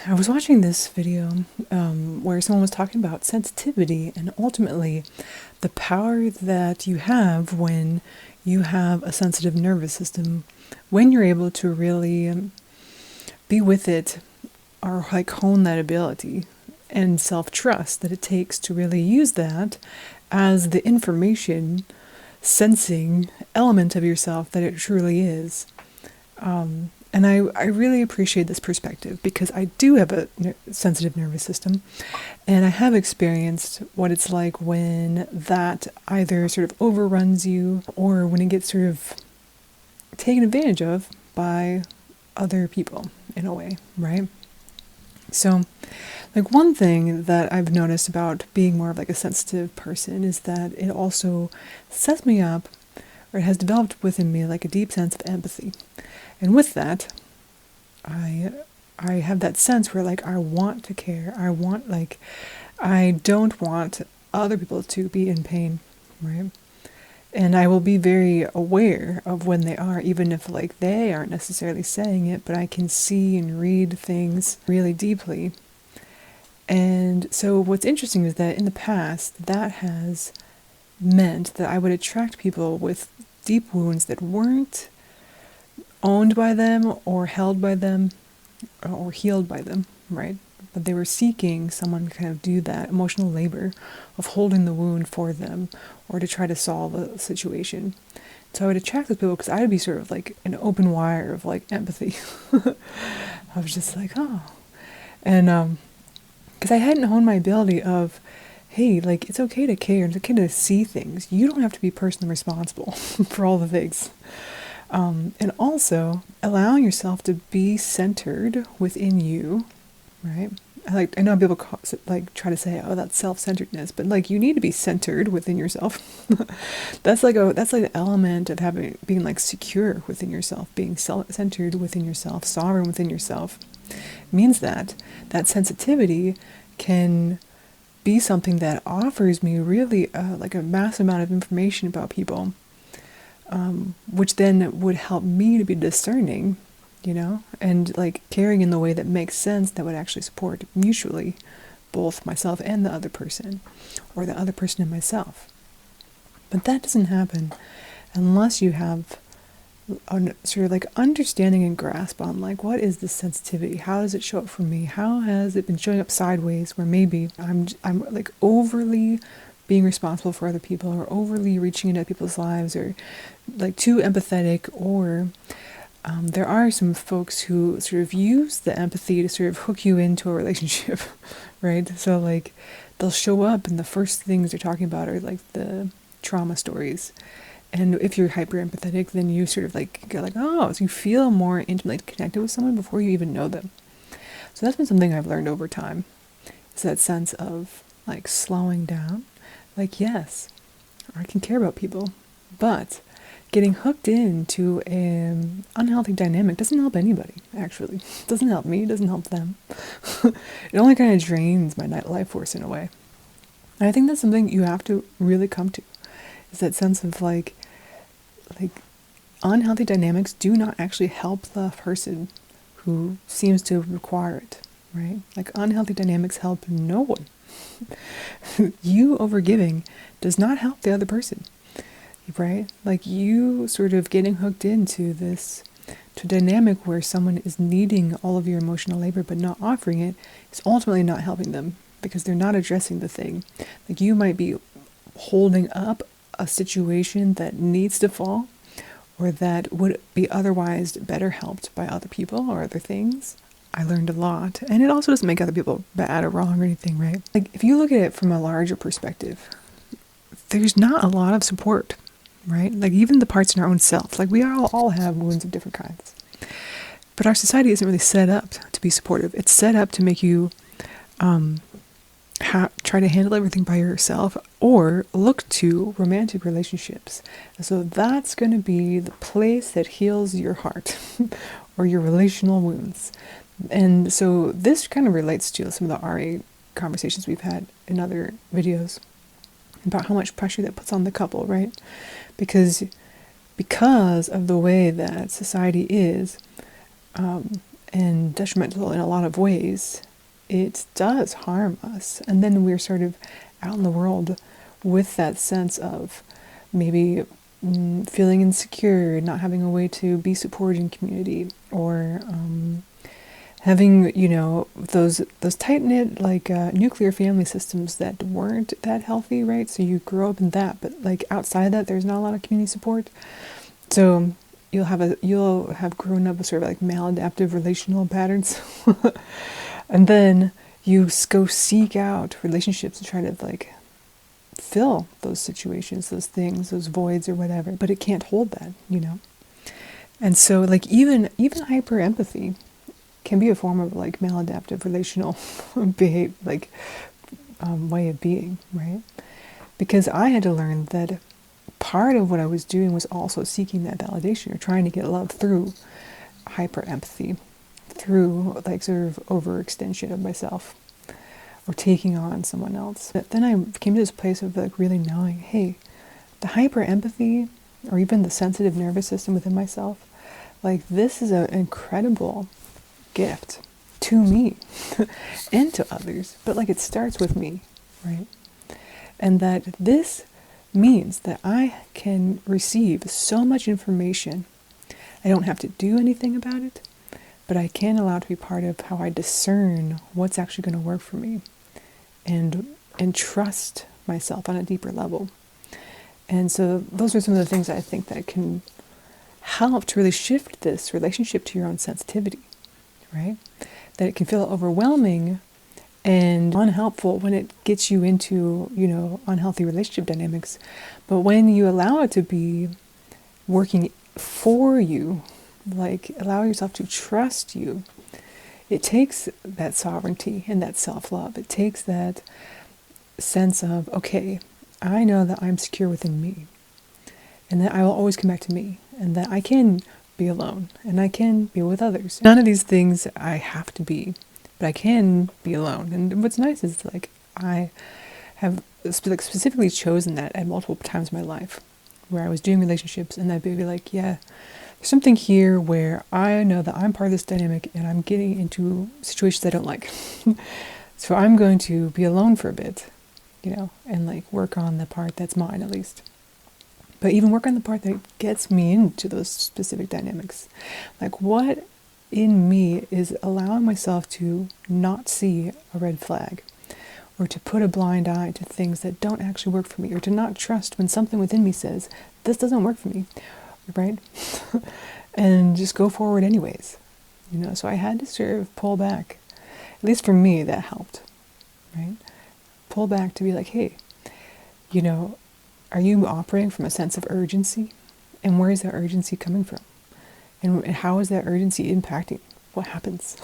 I was watching this video where someone was talking about sensitivity and ultimately the power that you have when you have a sensitive nervous system, when you're able to really be with it or like hone that ability and self-trust that it takes to really use that as the information sensing element of yourself that it truly is. And I really appreciate this perspective because I do have a sensitive nervous system, and I have experienced what it's like when that either sort of overruns you or when it gets sort of taken advantage of by other people in a way, right? So, like one thing that I've noticed about being more of like a sensitive person is that it also sets me up, or it has developed within me like a deep sense of empathy. And with that, I have that sense where like I want to care. I don't want other people to be in pain, right? And I will be very aware of when they are, even if like they aren't necessarily saying it, but I can see and read things really deeply. And so what's interesting is that in the past, that has meant that I would attract people with deep wounds that weren't owned by them or held by them or healed by them, right? But they were seeking someone to kind of do that emotional labor of holding the wound for them or to try to solve a situation. So I would attract those people because I would be sort of like an open wire of like empathy. I was just like, oh. And because I hadn't honed my ability of, hey, like it's okay to care, it's okay to see things. You don't have to be personally responsible for all the things. And also allowing yourself to be centered within you, right? I know people try to say, oh, that's self-centeredness, but like you need to be centered within yourself. that's like an element of being like secure within yourself, being centered within yourself, sovereign within yourself. It means that sensitivity can be something that offers me really like a massive amount of information about people. Which then would help me to be discerning, and like caring in the way that makes sense, that would actually support mutually both myself and the other person, or the other person and myself. But that doesn't happen unless you have a sort of like understanding and grasp on like, what is this sensitivity? How does it show up for me? How has it been showing up sideways where maybe I'm like overly being responsible for other people, or overly reaching into people's lives, or like too empathetic, or there are some folks who sort of use the empathy to sort of hook you into a relationship, right? So like they'll show up and the first things they're talking about are like the trauma stories. And if you're hyper empathetic, then you sort of like go like, oh, so you feel more intimately connected with someone before you even know them. So that's been something I've learned over time. Is that sense of like slowing down. Like, yes, I can care about people, but getting hooked into an unhealthy dynamic doesn't help anybody, actually. It doesn't help me, it doesn't help them. It only kind of drains my life force in a way. And I think that's something you have to really come to, is that sense of like unhealthy dynamics do not actually help the person who seems to require it, right? Like unhealthy dynamics help no one. You overgiving does not help the other person, right? Like you sort of getting hooked into this to dynamic where someone is needing all of your emotional labor but not offering it is ultimately not helping them because they're not addressing the thing. Like you might be holding up a situation that needs to fall, or that would be otherwise better helped by other people or other things. I learned a lot. And it also doesn't make other people bad or wrong or anything, right? Like, if you look at it from a larger perspective, there's not a lot of support, right? Like, even the parts in our own self. Like, we all have wounds of different kinds. But our society isn't really set up to be supportive. It's set up to make you try to handle everything by yourself or look to romantic relationships. And so that's going to be the place that heals your heart or your relational wounds. And so this kind of relates to some of the RA conversations we've had in other videos about how much pressure that puts on the couple, right? Because of the way that society is, and detrimental in a lot of ways, it does harm us. And then we're sort of out in the world with that sense of maybe feeling insecure, not having a way to be supported in community, or having, those tight-knit, like, nuclear family systems that weren't that healthy, right? So you grow up in that, but like outside that, there's not a lot of community support. So you'll have grown up with sort of like maladaptive relational patterns. And then you go seek out relationships to try to like fill those situations, those things, those voids or whatever, but it can't hold that, And so like even hyper empathy can be a form of like maladaptive relational way of being, right? Because I had to learn that part of what I was doing was also seeking that validation, or trying to get love through hyper empathy, through like sort of overextension of myself, or taking on someone else. But then I came to this place of like really knowing, hey, the hyper empathy, or even the sensitive nervous system within myself, like this is an incredible gift to me and to others, but like it starts with me, right? And that this means that I can receive so much information. I don't have to do anything about it, but I can allow it to be part of how I discern what's actually going to work for me, and trust myself on a deeper level. And so those are some of the things I think that can help to really shift this relationship to your own sensitivity, right? That it can feel overwhelming and unhelpful when it gets you into, unhealthy relationship dynamics. But when you allow it to be working for you, like allow yourself to trust you, it takes that sovereignty and that self-love. It takes that sense of, okay, I know that I'm secure within me, and that I will always come back to me, and that I can be alone, and I can be with others. None of these things I have to be, but I can be alone. And what's nice is like I have specifically chosen that at multiple times in my life, where I was doing relationships, and I'd be like, yeah, there's something here where I know that I'm part of this dynamic, and I'm getting into situations I don't like. So I'm going to be alone for a bit, and like work on the part that's mine, at least. But even work on the part that gets me into those specific dynamics. Like what in me is allowing myself to not see a red flag, or to put a blind eye to things that don't actually work for me, or to not trust when something within me says, this doesn't work for me, right? And just go forward anyways. So I had to sort of pull back. At least for me, that helped, right? Pull back to be like, hey, are you operating from a sense of urgency? And where is that urgency coming from? And how is that urgency impacting what happens,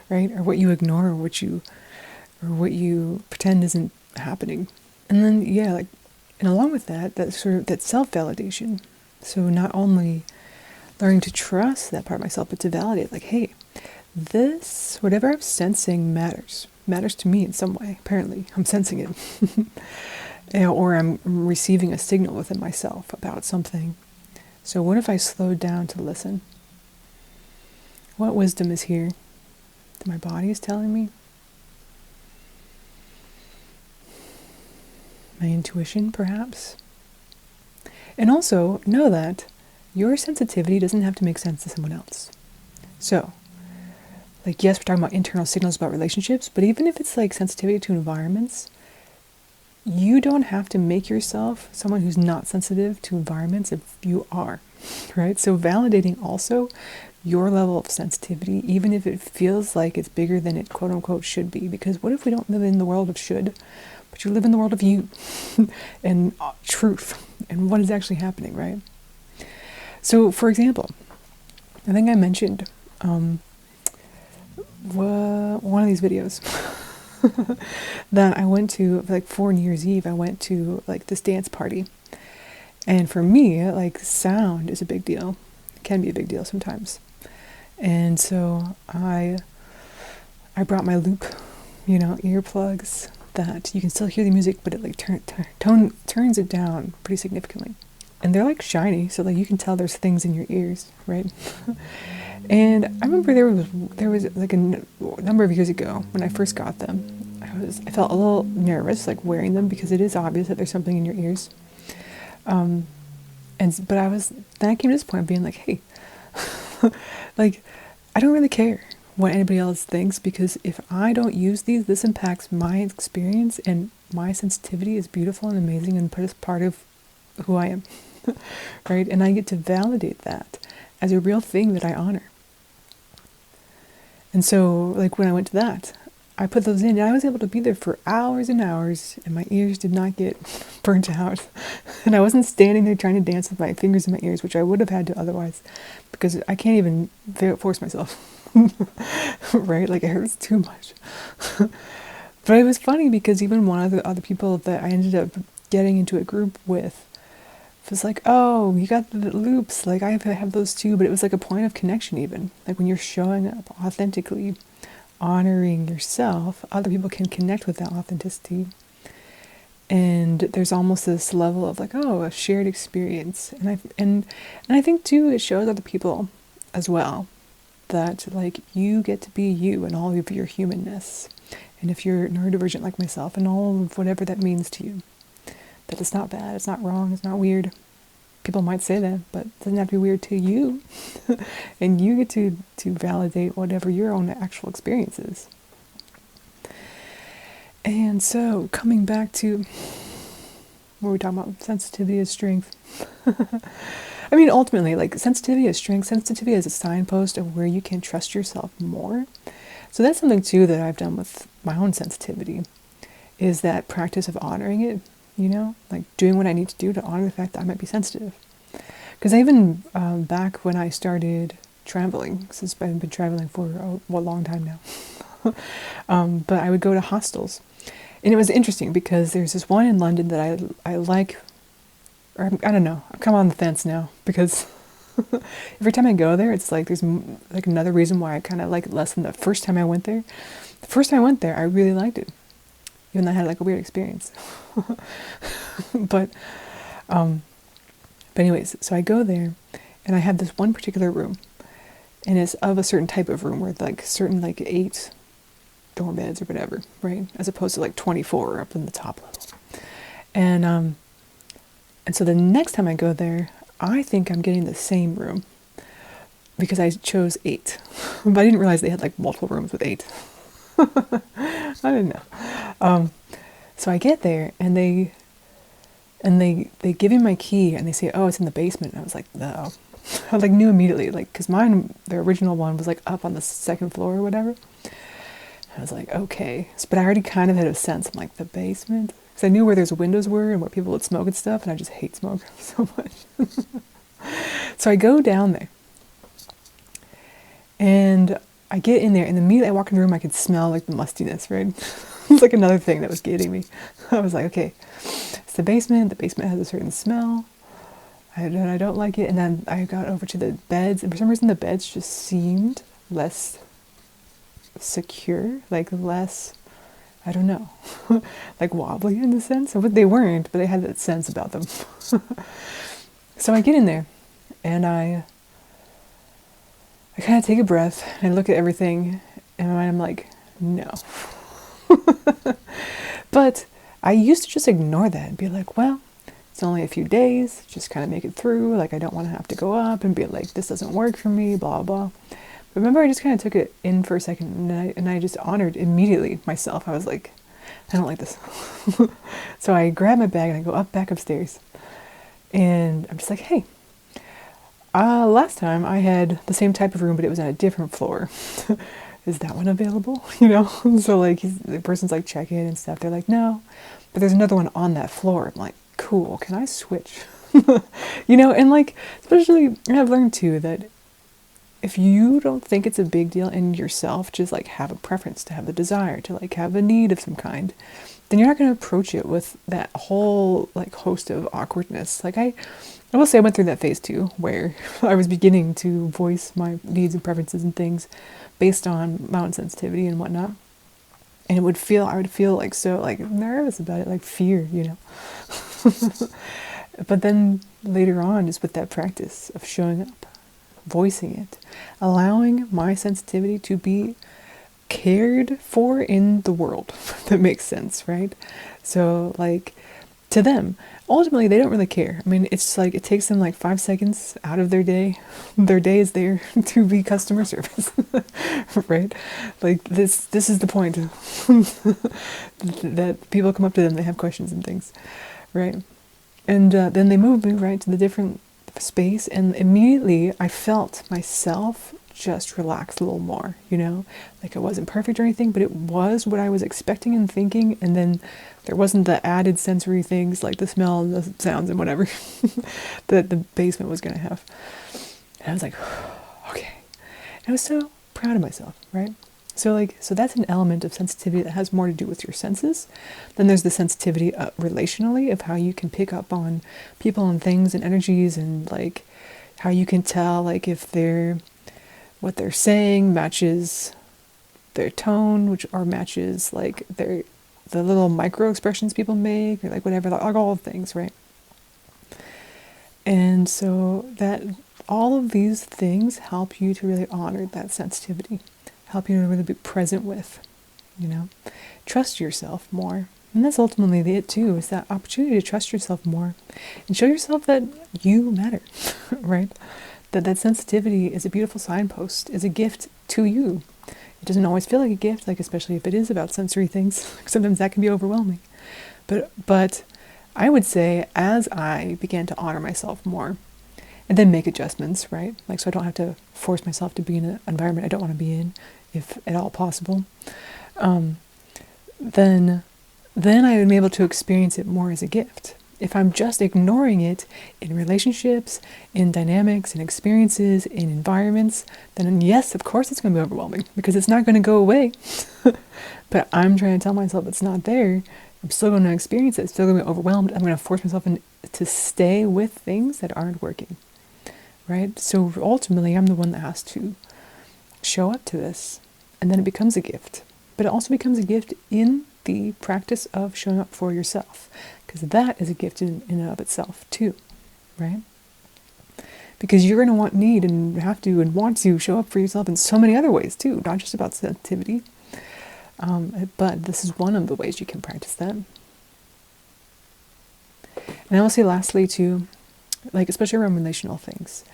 right? Or what you ignore, or what you pretend isn't happening. And then, and along with that sort of that self-validation. So not only learning to trust that part of myself, but to validate, like, hey, this, whatever I'm sensing matters to me in some way. Apparently, I'm sensing it. Or I'm receiving a signal within myself about something. So what if I slowed down to listen? What wisdom is here that my body is telling me? My intuition, perhaps? And also know that your sensitivity doesn't have to make sense to someone else. So, like, yes, we're talking about internal signals about relationships, but even if it's like sensitivity to environments, you don't have to make yourself someone who's not sensitive to environments if you are, right? So validating also your level of sensitivity, even if it feels like it's bigger than it quote unquote should be. Because what if we don't live in the world of should, but you live in the world of you and truth and what is actually happening, right? So for example, I think I mentioned one of these videos that I went to, like, for New Year's Eve. I went to like this dance party, and for me, like, sound is a big deal. It can be a big deal sometimes. And so I brought my loop, earplugs that you can still hear the music, but it like turns it down pretty significantly. And they're like shiny, so like you can tell there's things in your ears, right? And I remember there was like a number of years ago when I first got them. I felt a little nervous like wearing them because it is obvious that there's something in your ears. Um, but then I came to this point of being like, hey, like I don't really care what anybody else thinks, because if I don't use these, this impacts my experience, and my sensitivity is beautiful and amazing and part of who I am, right? And I get to validate that as a real thing that I honor. And so, like, when I went to that, I put those in, and I was able to be there for hours and hours, and my ears did not get burnt out. And I wasn't standing there trying to dance with my fingers in my ears, which I would have had to otherwise, because I can't even force myself. Right? Like, it hurts too much. But it was funny because even one of the other people that I ended up getting into a group with was like, oh, you got the loops, like I have those too. But it was like a point of connection, even like when you're showing up authentically, honoring yourself, other people can connect with that authenticity, and there's almost this level of like, oh, a shared experience. And I think too, it shows other people as well that like you get to be you and all of your humanness, and if you're neurodivergent like myself, and all of whatever that means to you, that it's not bad, it's not wrong, it's not weird. People might say that, but it doesn't have to be weird to you. And you get to validate whatever your own actual experience is. And so, coming back to what we're talking about, sensitivity as strength. I mean, ultimately, like, sensitivity as strength, sensitivity as a signpost of where you can trust yourself more. So that's something, too, that I've done with my own sensitivity, is that practice of honoring it, like doing what I need to do to honor the fact that I might be sensitive. Because even back when I started traveling, since I've been traveling for a long time now, but I would go to hostels. And it was interesting because there's this one in London that I like, or I don't know, I'm kind of on the fence now, because every time I go there, it's like there's like another reason why I kind of like it less than the first time I went there. The first time I went there, I really liked it, even though I had like a weird experience. But anyways, so I go there, and I have this one particular room, and it's of a certain type of room where like certain like 8 dorm beds or whatever, right? As opposed to like 24 up in the top level. And so the next time I go there, I think I'm getting the same room because I chose 8, but I didn't realize they had like multiple rooms with 8. I didn't know. So I get there, and they give me my key, and they say, oh, it's in the basement. And I was like, no. I like knew immediately, like, because the original one was like up on the 2nd floor or whatever. I was like, okay. But I already kind of had a sense. I'm like, the basement? Because I knew where those windows were and where people would smoke and stuff, and I just hate smoke so much. So I go down there, and I get in there, and immediately I walk in the room, I could smell like the mustiness, right? It's like another thing that was getting me. I was like, okay, it's the basement. The basement has a certain smell. I don't like it. And then I got over to the beds, and for some reason the beds just seemed less secure, like less, I don't know, like wobbly in the sense. But they weren't, but they had that sense about them. So I get in there, and I kind of take a breath, and I look at everything, and I'm like, no. But I used to just ignore that and be like, well, it's only a few days, just kind of make it through. Like, I don't want to have to go up and be like, this doesn't work for me, blah, blah. But remember, I just kind of took it in for a second, and I just honored immediately myself. I was like, I don't like this. So I grab my bag, and I go back upstairs. And I'm just like, hey, last time I had the same type of room, but it was on a different floor. Is that one available? So like the person's like check in and stuff. They're like, no, but there's another one on that floor. I'm like, cool, can I switch? And like, especially I've learned too that if you don't think it's a big deal in yourself, just like have a preference, to have the desire, to like have a need of some kind, then you're not going to approach it with that whole like host of awkwardness. Like I will say I went through that phase too, where I was beginning to voice my needs and preferences and things based on my own sensitivity and whatnot. And I would feel like so like nervous about it, like fear, But then later on, just with that practice of showing up voicing it, allowing my sensitivity to be cared for in the world. That makes sense, right? So like, to them, ultimately they don't really care. I mean, it's like it takes them like 5 seconds out of their day. Their day is there to be customer service. Right? Like this is the point. That people come up to them, they have questions and things, right? And then they move me right to the different space, and immediately I felt myself just relax a little more, like it wasn't perfect or anything, but it was what I was expecting and thinking. And then there wasn't the added sensory things like the smell and the sounds and whatever that the basement was going to have. And I was like, okay. And I was so proud of myself, right? So that's an element of sensitivity that has more to do with your senses. Then there's the sensitivity relationally, of how you can pick up on people and things and energies, and like how you can tell like if what they're saying matches their tone, which or matches like the little micro expressions people make, or like whatever, like all things, right? And so that all of these things help you to really honor that sensitivity, help you to really be present with, trust yourself more. And that's ultimately it too, is that opportunity to trust yourself more and show yourself that you matter, right? That sensitivity is a beautiful signpost, is a gift to you. It doesn't always feel like a gift, like especially if it is about sensory things. Sometimes that can be overwhelming. But I would say as I began to honor myself more, and then make adjustments, right? Like, so I don't have to force myself to be in an environment I don't want to be in, if at all possible. Then I would be able to experience it more as a gift. If I'm just ignoring it in relationships, in dynamics, in experiences, in environments, then yes, of course it's going to be overwhelming, because it's not going to go away. But I'm trying to tell myself it's not there. I'm still going to experience it. It's still going to be overwhelmed. I'm going to force myself to stay with things that aren't working. Right? So ultimately, I'm the one that has to show up to this. And then it becomes a gift. But it also becomes a gift in the practice of showing up for yourself. Because that is a gift in and of itself, too. Right? Because you're going to need and have to and want to show up for yourself in so many other ways, too. Not just about sensitivity. But this is one of the ways you can practice that. And I will say lastly, too, like especially around relational things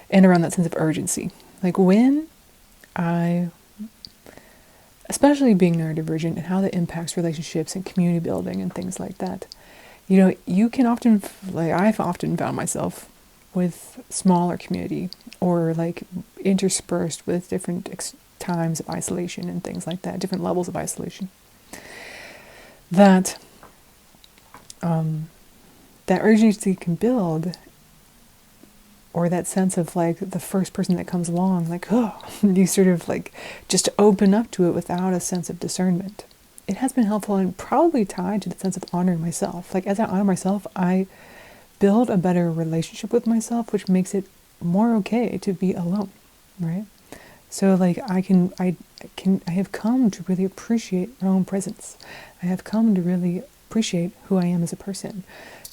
and around that sense of urgency. Like when especially being neurodivergent and how that impacts relationships and community building and things like that. You can often, like I've often found myself with smaller community or like interspersed with different times of isolation and things like that, different levels of isolation. That urgency can build, or that sense of like the first person that comes along, like, oh, you sort of like just open up to it without a sense of discernment. It has been helpful and probably tied to the sense of honoring myself. Like as I honor myself, I build a better relationship with myself, which makes it more okay to be alone, right? So like I have come to really appreciate my own presence. I have come to really appreciate who I am as a person,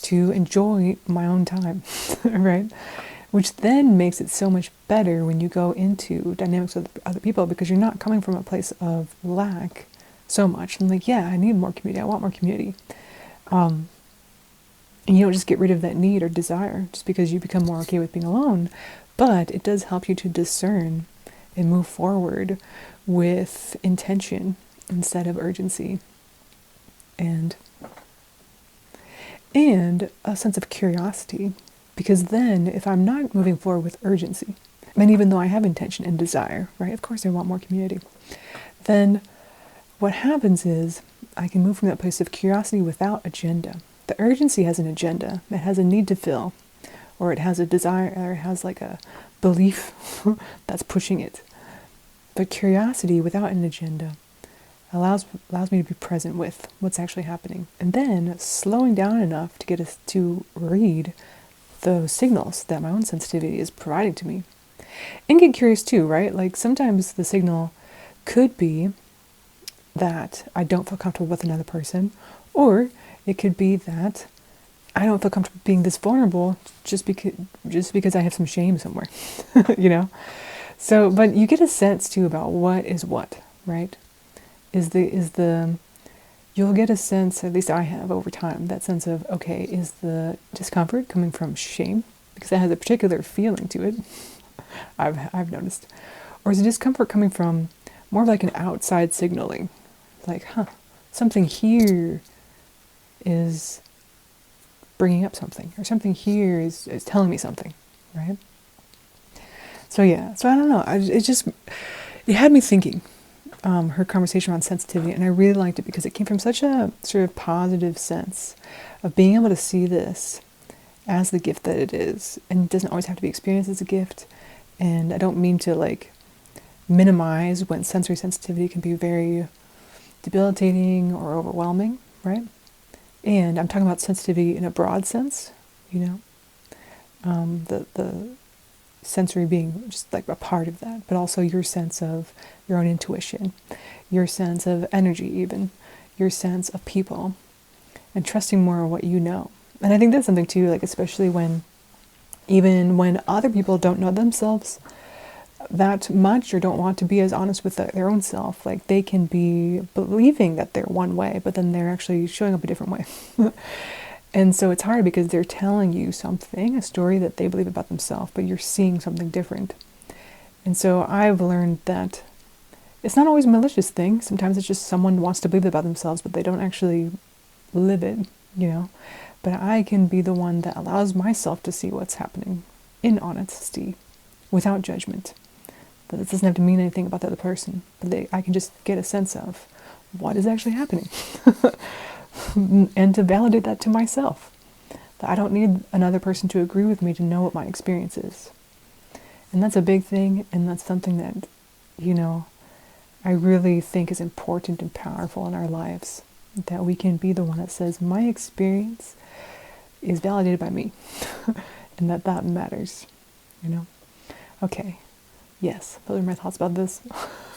to enjoy my own time, right? Which then makes it so much better when you go into dynamics with other people, because you're not coming from a place of lack so much. And like, yeah, I need more community. I want more community. And you don't just get rid of that need or desire just because you become more okay with being alone. But it does help you to discern and move forward with intention instead of urgency. And a sense of curiosity. Because then, if I'm not moving forward with urgency, and even though I have intention and desire, right, of course I want more community, then what happens is I can move from that place of curiosity without agenda. The urgency has an agenda. It has a need to fill, or it has a desire, or it has like a belief that's pushing it. But curiosity without an agenda allows me to be present with what's actually happening, and then slowing down enough to get us to read those signals that my own sensitivity is providing to me. And get curious too, right? Like sometimes the signal could be that I don't feel comfortable with another person, or it could be that I don't feel comfortable being this vulnerable just because I have some shame somewhere, you know. So, but you get a sense too about what is what, right? Is the you'll get a sense, at least I have over time, that sense of, okay, is the discomfort coming from shame because it has a particular feeling to it. I've noticed, or is the discomfort coming from more of like an outside signaling, like, something here is bringing up something, or something here is telling me something, right? So yeah, so I don't know. It had me thinking. Her conversation around sensitivity, and I really liked it because it came from such a sort of positive sense of being able to see this as the gift that it is, and it doesn't always have to be experienced as a gift. And I don't mean to like minimize when sensory sensitivity can be very debilitating or overwhelming, right? And I'm talking about sensitivity in a broad sense, you know, the sensory being just like a part of that, but also your sense of your own intuition, your sense of energy, even your sense of people, and trusting more of what you know. And I think that's something too, like especially even when other people don't know themselves that much or don't want to be as honest with their own self, like they can be believing that they're one way, but then they're actually showing up a different way. And so it's hard because they're telling you something, a story that they believe about themselves, but you're seeing something different. And so I've learned that it's not always a malicious thing. Sometimes it's just someone wants to believe it about themselves, but they don't actually live it, you know. But I can be the one that allows myself to see what's happening in honesty, without judgment. But it doesn't have to mean anything about the other person. But I can just get a sense of what is actually happening. And to validate that to myself. That I don't need another person to agree with me to know what my experience is. And that's a big thing, and that's something that, you know, I really think is important and powerful in our lives. That we can be the one that says, my experience is validated by me. And that matters, you know? Okay. Yes, those are my thoughts about this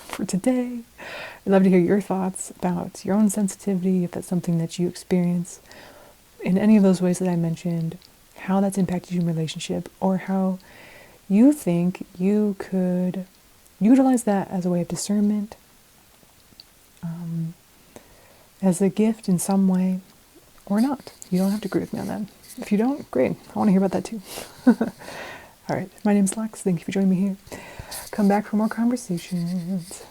for today. I'd love to hear your thoughts about your own sensitivity, if that's something that you experience in any of those ways that I mentioned, how that's impacted your relationship, or how you think you could utilize that as a way of discernment, as a gift in some way, or not. You don't have to agree with me on that. If you don't, great. I want to hear about that too. All right, my name's Lex. Thank you for joining me here. Come back for more conversations.